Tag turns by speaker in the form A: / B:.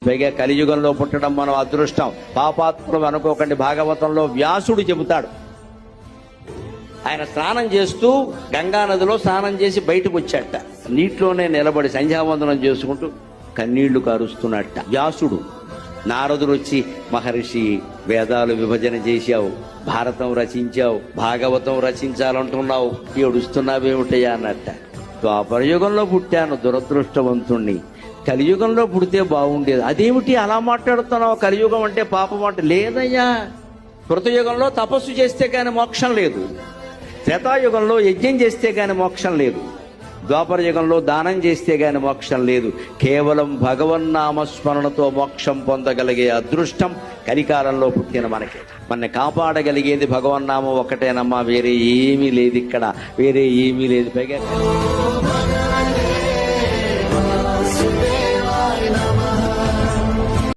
A: పైగా కలియుగంలో పుట్టడం మనం అదృష్టం. పాపాత్ములు అనుకోకండి. భాగవతంలో వ్యాసుడు చెబుతాడు, ఆయన స్నానం చేస్తూ గంగా నదిలో స్నానం చేసి బయటకు వచ్చాట. నీటిలోనే నిలబడి సంధ్యావందనం చేసుకుంటూ కన్నీళ్లు కారుస్తున్నట్ట వ్యాసుడు. నారదుడు వచ్చి, మహర్షి వేదాలు విభజన చేశావు, భారతం రచించావు, భాగవతం రచించాలంటున్నావు, ఏడుస్తున్నావేమిటయ్యా అన్నట్ట. ద్వాపరయుగంలో పుట్టాను, దురదృష్టవంతుణ్ణి, కలియుగంలో పుడితే బాగుండేది. అదేమిటి అలా మాట్లాడుతున్నావు, కలియుగం అంటే పాపం అంటే? లేదయ్యా, కృతయుగంలో తపస్సు చేస్తే కానీ మోక్షం లేదు, త్రేతాయుగంలో యజ్ఞం చేస్తే కానీ మోక్షం లేదు, ద్వాపర యుగంలో దానం చేస్తే గాని మోక్షం లేదు. కేవలం భగవన్నామస్మరణతో మోక్షం పొందగలిగే అదృష్టం కలికాలంలో పుట్టిన మనకి. మనని కాపాడగలిగేది భగవన్నామం ఒకటేనమ్మా, వేరే ఏమీ లేదు ఇక్కడ, వేరే ఏమీ లేదు. పైగా